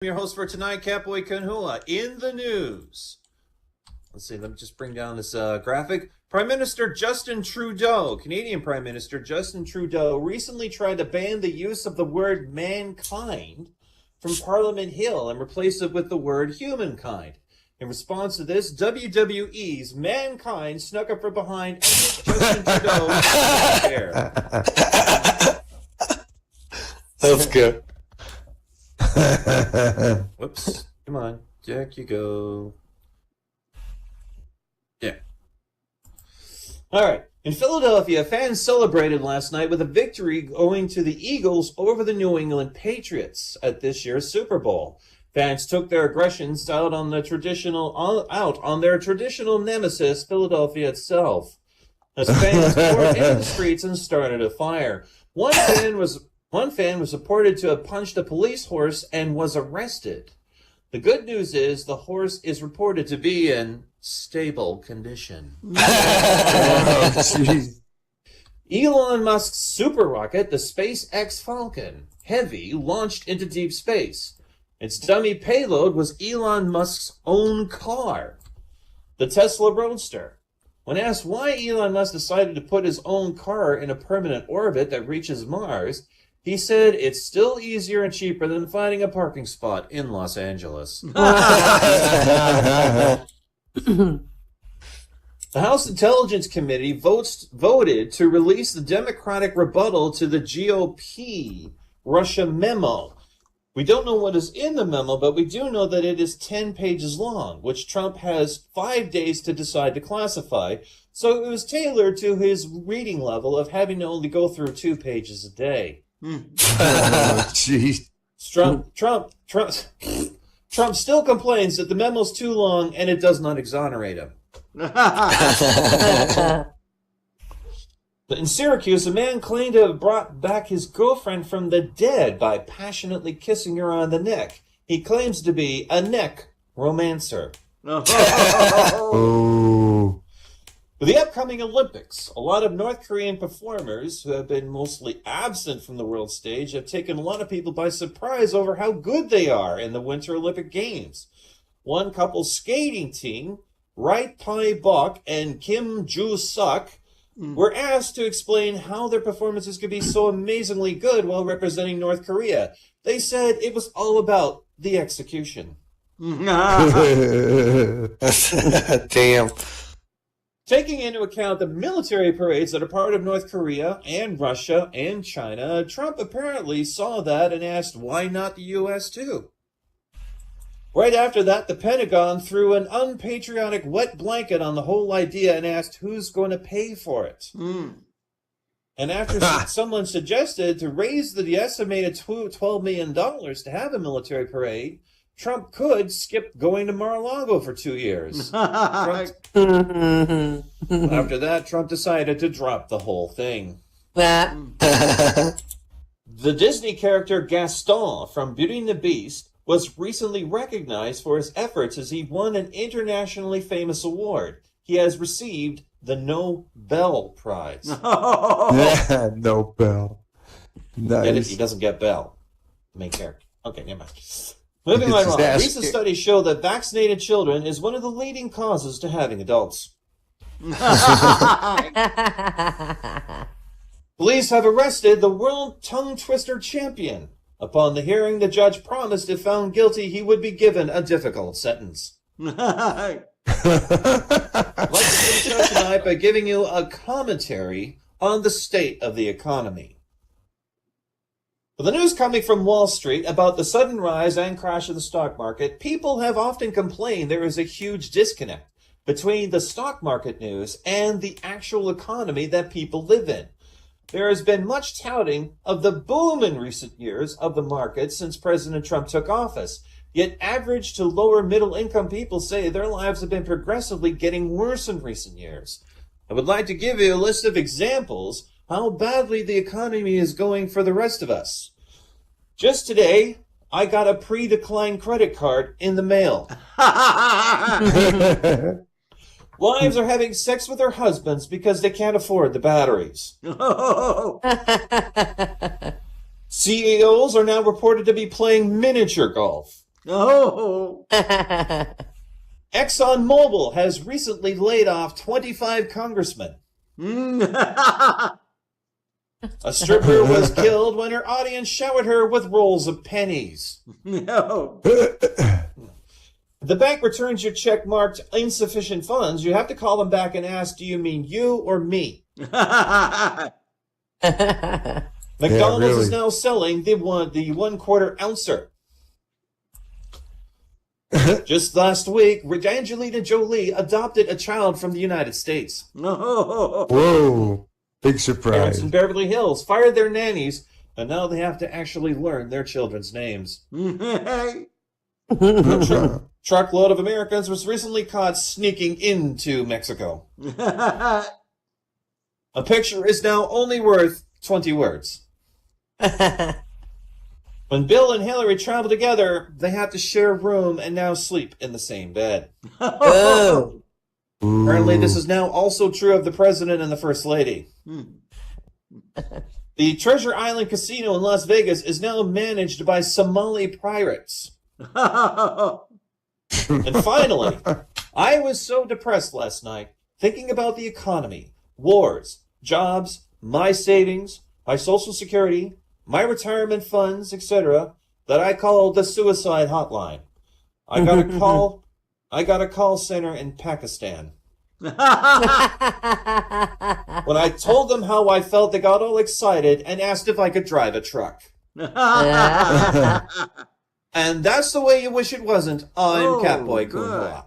Your host for tonight, Catboy News in the news. Let's see, let me just bring down this graphic. Prime Minister Justin Trudeau, Canadian Prime Minister Justin Trudeau, recently tried to ban the use of the word mankind from Parliament Hill and replace it with the word humankind. In response to this, WWE's Mankind snuck up from behind and hit Justin Trudeau there. That's good. Whoops. Come on. Jack, you go. Yeah. All right. In Philadelphia, fans celebrated last night with a victory owing to the Eagles over the New England Patriots at this year's Super Bowl. Fans took their aggressions out on their traditional nemesis, Philadelphia itself, as fans poured into the streets and started a fire. One fan was reported to have punched a police horse and was arrested. The good news is the horse is reported to be in stable condition. Oh, Elon Musk's super rocket, the SpaceX Falcon Heavy, launched into deep space. Its dummy payload was Elon Musk's own car, the Tesla Roadster. When asked why Elon Musk decided to put his own car in a permanent orbit that reaches Mars, he said it's still easier and cheaper than finding a parking spot in Los Angeles. The House Intelligence Committee voted to release the Democratic rebuttal to the GOP Russia memo. We don't know what is in the memo, but we do know that it is 10 pages long, which Trump has 5 days to decide to classify. So it was tailored to his reading level of having to only go through 2 pages a day. Jeez. Trump still complains that the memo's too long and it does not exonerate him. In Syracuse, a man claimed to have brought back his girlfriend from the dead by passionately kissing her on the neck. He claims to be a neck romancer. Oh. With the upcoming Olympics, a lot of North Korean performers who have been mostly absent from the world stage have taken a lot of people by surprise over how good they are in the Winter Olympic Games. One couple's skating team, Rai Pai Bok and Kim Joo-suk, were asked to explain how their performances could be so amazingly good while representing North Korea. They said it was all about the execution. Damn. Taking into account the military parades that are part of North Korea and Russia and China, Trump apparently saw that and asked, why not the U.S. too? Right after that, the Pentagon threw an unpatriotic wet blanket on the whole idea and asked who's going to pay for it. And after someone suggested to raise the estimated $12 million to have a military parade, Trump could skip going to Mar-a-Lago for 2 years. After that, Trump decided to drop the whole thing. The Disney character Gaston from Beauty and the Beast was recently recognized for his efforts as he won an internationally famous award. He has received the Nobel Prize. Yeah, Nobel. Nice. He doesn't get Bell. The main character. Okay, never mind. Moving right along. Recent studies show that vaccinated children is one of the leading causes to having adults. Police have arrested the world tongue twister champion. Upon the hearing, the judge promised if found guilty, he would be given a difficult sentence. I'd like to finish up tonight by giving you a commentary on the state of the economy. With the news coming from Wall Street about the sudden rise and crash of the stock market, people have often complained there is a huge disconnect between the stock market news and the actual economy that people live in. There has been much touting of the boom in recent years of the market since President Trump took office. Yet average to lower middle income people say their lives have been progressively getting worse in recent years. I would like to give you a list of examples how badly the economy is going for the rest of us. Just today, I got a pre-declined credit card in the mail. Wives are having sex with their husbands because they can't afford the batteries. CEOs are now reported to be playing miniature golf. Oh! ExxonMobil has recently laid off 25 congressmen. A stripper was killed when her audience showered her with rolls of pennies. No. The bank returns your check marked insufficient funds. You have to call them back and ask, do you mean you or me? McDonald's is now selling the 1/4 ouncer. Just last week, Angelina Jolie adopted a child from the United States. Whoa. Big surprise. Parents in Beverly Hills fired their nannies, and now they have to actually learn their children's names. Truckload of Americans was recently caught sneaking into Mexico. A picture is now only worth 20 words. When Bill and Hillary travel together, they have to share a room and now sleep in the same bed. Oh. Apparently, this is now also true of the president and the first lady. The Treasure Island Casino in Las Vegas is now managed by Somali pirates. And finally, I was so depressed last night, thinking about the economy, wars, jobs, my savings, my Social Security, my retirement funds, etc., that I called the suicide hotline. I got a call center in Pakistan. When I told them how I felt, they got all excited and asked if I could drive a truck. And that's the way you wish it wasn't. I'm Catboy News Feb.